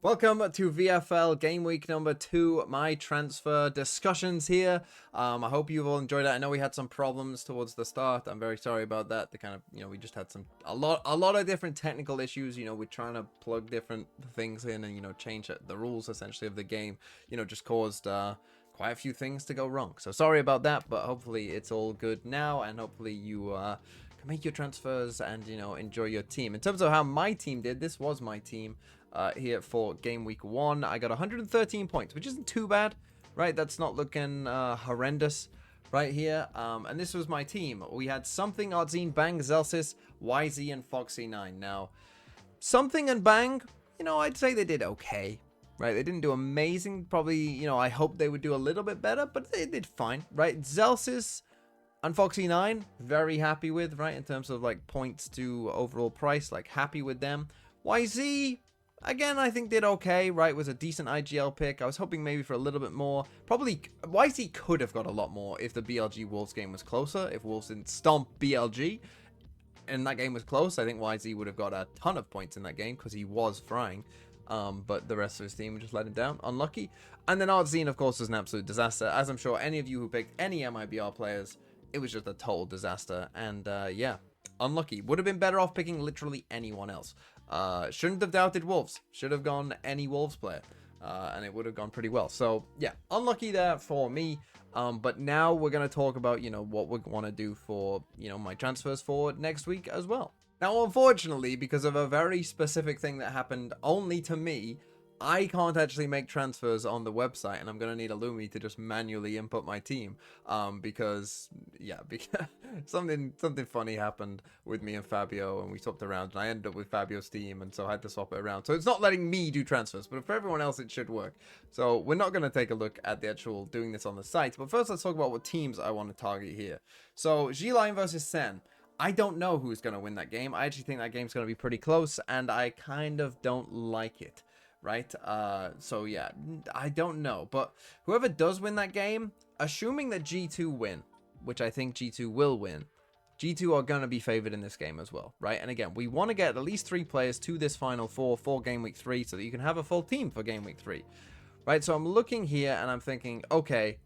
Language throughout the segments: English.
Welcome to VFL game week number 2, my transfer discussions here. I hope you've all enjoyed it. I know we had some problems towards the start. I'm very sorry about that. We just had a lot of different technical issues. We're trying to plug different things in and, change the rules essentially of the game, just caused quite a few things to go wrong. So sorry about that, but hopefully it's all good now, and hopefully you can make your transfers and, enjoy your team. In terms of how my team did, this was my team. Here for game week 1, I got 113 points, which isn't too bad, right? That's not looking horrendous right here. And this was my team. We had Something, Oddzine, Bang, Zelsis, YZ, and Foxy9. Now, Something and Bang, I'd say they did okay, right? They didn't do amazing. Probably, I hope they would do a little bit better, but they did fine, right? Zelsis and Foxy9, very happy with, right? In terms of like points to overall price, like happy with them. YZ, again, I think did okay, right? Was a decent IGL pick. I was hoping maybe for a little bit more. Probably YZ could have got a lot more if the BLG Wolves game was closer. If Wolves didn't stomp BLG and that game was close, I think YZ would have got a ton of points in that game because he was frying. But the rest of his team just let him down. Unlucky. And then Oddzine, of course, was an absolute disaster. As I'm sure any of you who picked any MIBR players, it was just a total disaster. And yeah, unlucky. Would have been better off picking literally anyone else. Shouldn't have doubted Wolves. Should have gone any Wolves player. And it would have gone pretty well. So, yeah, unlucky there for me. But now we're going to talk about, what we want to do for, my transfers for next week as well. Now, unfortunately, because of a very specific thing that happened only to me, I can't actually make transfers on the website, and I'm going to need Illumi to just manually input my team, because something funny happened with me and Fabio, and we swapped around, and I ended up with Fabio's team, and so I had to swap it around. So it's not letting me do transfers, but for everyone else, it should work. So we're not going to take a look at the actual doing this on the site, but first let's talk about what teams I want to target here. So G-Line versus Sen. I don't know who's going to win that game. I actually think that game's going to be pretty close, and I kind of don't like it. Right? So yeah, I don't know. But whoever does win that game, assuming that G2 win, which I think G2 will win, G2 are going to be favored in this game as well, right? And again, we want to get at least 3 players to this Final Four for Game Week 3 so that you can have a full team for Game Week 3, right? So I'm looking here and I'm thinking, okay,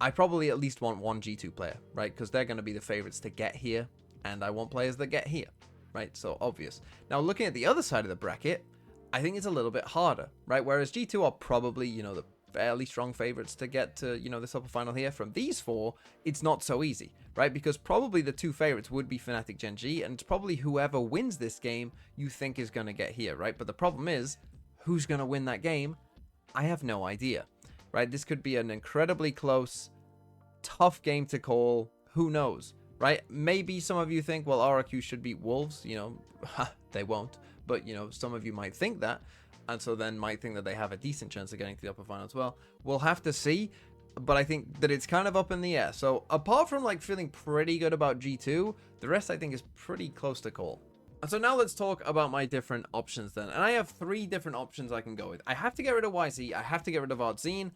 I probably at least want one G2 player, right? Because they're going to be the favorites to get here, and I want players that get here, right? So obvious. Now, looking at the other side of the bracket, I think it's a little bit harder, right? Whereas G2 are probably, the fairly strong favorites to get to, this upper final here. From these 4, it's not so easy, right? Because probably the 2 favorites would be Fnatic Gen G, and it's probably whoever wins this game you think is going to get here, right? But the problem is, who's going to win that game? I have no idea, right? This could be an incredibly close, tough game to call. Who knows, right? Maybe some of you think, well, RRQ should beat Wolves, they won't. But, some of you might think that, and so then might think that they have a decent chance of getting to the upper final as well. We'll have to see, but I think that it's kind of up in the air. So apart from like feeling pretty good about G2, the rest I think is pretty close to call. And so now let's talk about my different options then. And I have 3 different options I can go with. I have to get rid of YZ, I have to get rid of Oddzine.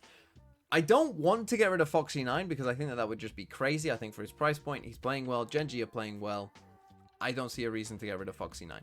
I don't want to get rid of Foxy9 because I think that would just be crazy. I think for his price point, he's playing well, Gen G are playing well. I don't see a reason to get rid of Foxy9.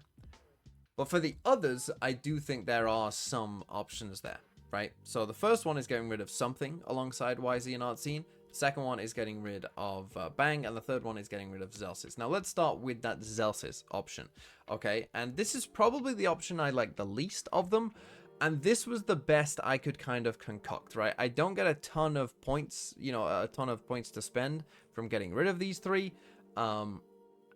But for the others, I do think there are some options there, right? So the first one is getting rid of Something alongside YZ and Oddzine. The second one is getting rid of Bang. And the third one is getting rid of Zelsis. Now let's start with that Zelsis option, okay? And this is probably the option I like the least of them. And this was the best I could kind of concoct, right? I don't get a ton of points, a ton of points to spend from getting rid of these 3. And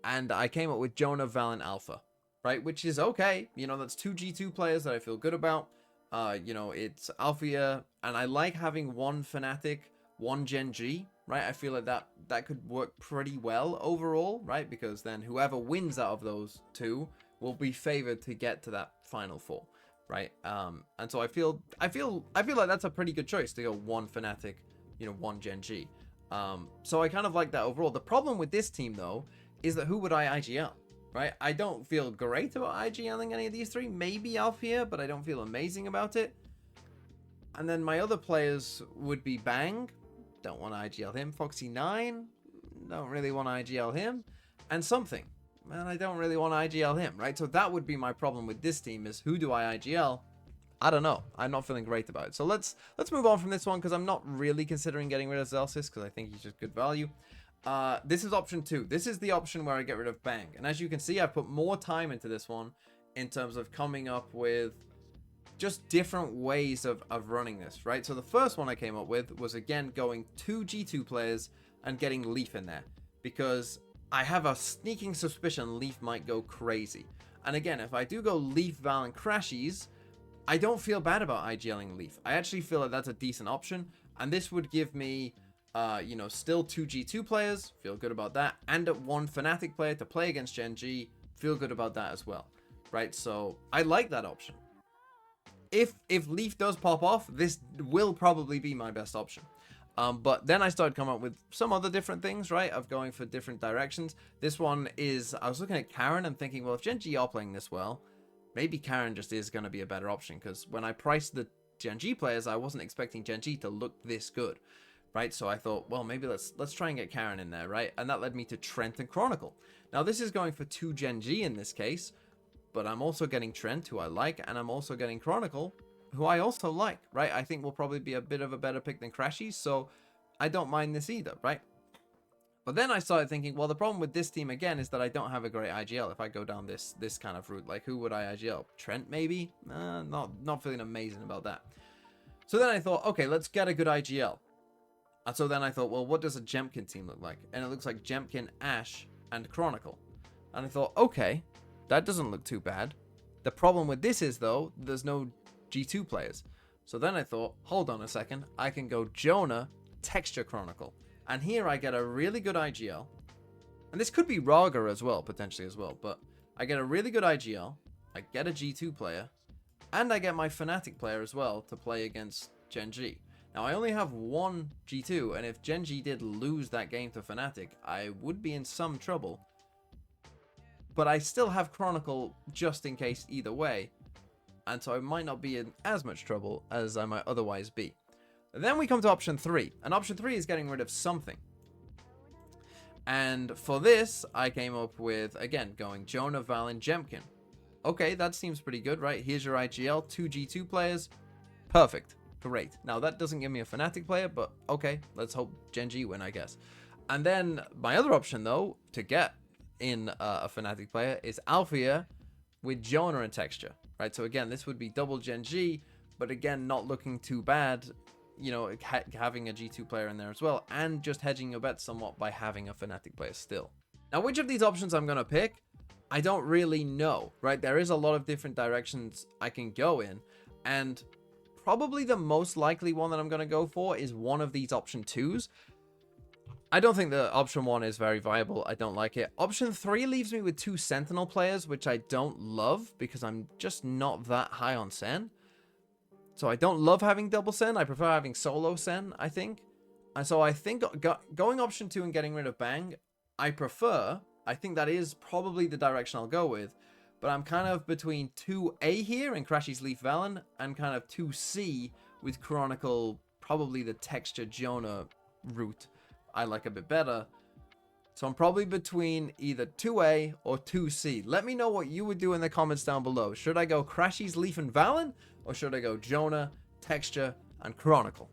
I came up with Jonah, Valen, Alpha. Right, which is okay. That's 2 G2 players that I feel good about. It's Alphia, and I like having 1 Fnatic, 1 Gen G, right? I feel like that could work pretty well overall, right? Because then whoever wins out of those 2 will be favored to get to that Final 4, right? And so I feel like that's a pretty good choice to go 1 Fnatic, 1 Gen G. So I kind of like that overall. The problem with this team though is that who would I IGL? Right, I don't feel great about IGLing any of these 3. Maybe Alphia, but I don't feel amazing about it. And then my other players would be Bang. Don't want to IGL him. Foxy9. Don't really want to IGL him. And Something. Man, I don't really want to IGL him, right? So that would be my problem with this team is who do I IGL I don't know. I'm not feeling great about it. So let's move on from this one, because I'm not really considering getting rid of Zelsis, because I think he's just good value. This is option 2. This is the option where I get rid of Bang. And as you can see, I've put more time into this one in terms of coming up with just different ways of running this, right? So the first one I came up with was, again, going 2 G2 players and getting Leaf in there, because I have a sneaking suspicion Leaf might go crazy. And again, if I do go Leaf, Val, and Crashies, I don't feel bad about IGLing Leaf. I actually feel like that's a decent option, and this would give me, you know, still 2 G2 players, feel good about that, and 1 Fnatic player to play against Gen G, feel good about that as well, right? So I like that option. If Leaf does pop off, this will probably be my best option. But then I started coming up with some other different things, right, of going for different directions. This one is, I was looking at Karen and thinking, well, if Gen G are playing this well, maybe Karen just is going to be a better option, because when I priced the Gen G players, I wasn't expecting Gen G to look this good, right? So I thought, well, maybe let's try and get Karen in there, right? And that led me to Trent and Chronicle. Now, this is going for 2 Gen G in this case, but I'm also getting Trent, who I like, and I'm also getting Chronicle, who I also like, right? I think will probably be a bit of a better pick than Crashies, so I don't mind this either, right? But then I started thinking, well, the problem with this team, again, is that I don't have a great IGL. If I go down this kind of route, like, who would I IGL? Trent, maybe? Not feeling amazing about that. So then I thought, okay, let's get a good IGL. And so then I thought, well, what does a Jemkin team look like? And it looks like Jemkin, Ashe, and Chronicle. And I thought, okay, that doesn't look too bad. The problem with this is, though, there's no G2 players. So then I thought, hold on a second, I can go Jonah, Texture, Chronicle. And here I get a really good IGL. And this could be Raga as well, potentially as well. But I get a really good IGL, I get a G2 player, and I get my Fnatic player as well to play against Gen G. Now, I only have 1 G2, and if Gen G did lose that game to Fnatic, I would be in some trouble. But I still have Chronicle just in case either way, and so I might not be in as much trouble as I might otherwise be. Then we come to option 3, and option 3 is getting rid of something. And for this, I came up with, again, going Jonah, Val, and Jemkin. Okay, that seems pretty good, right? Here's your IGL, 2 G2 players. Perfect. Great. Now, that doesn't give me a Fnatic player, but okay, let's hope Gen G win, I guess. And then my other option, though, to get in a Fnatic player is Althea with Jonah and Texture, right? So again, this would be double Gen G, but again, not looking too bad, you know, having a G2 player in there as well, and just hedging your bet somewhat by having a Fnatic player still. Now, which of these options I'm going to pick, I don't really know, right? There is a lot of different directions I can go in, and probably the most likely one that I'm going to go for is one of these option 2s. I don't think the option 1 is very viable. I don't like it. Option 3 leaves me with 2 Sentinel players, which I don't love because I'm just not that high on Sen. So I don't love having double Sen. I prefer having solo Sen, I think. And so I think going option 2 and getting rid of Bang, I prefer. I think that is probably the direction I'll go with. But I'm kind of between 2A here in Crashies, Leaf, Valen, and kind of 2C with Chronicle, probably the Texture Jonah route I like a bit better. So I'm probably between either 2A or 2C. Let me know what you would do in the comments down below. Should I go Crashies, Leaf, and Valen? Or should I go Jonah, Texture, and Chronicle?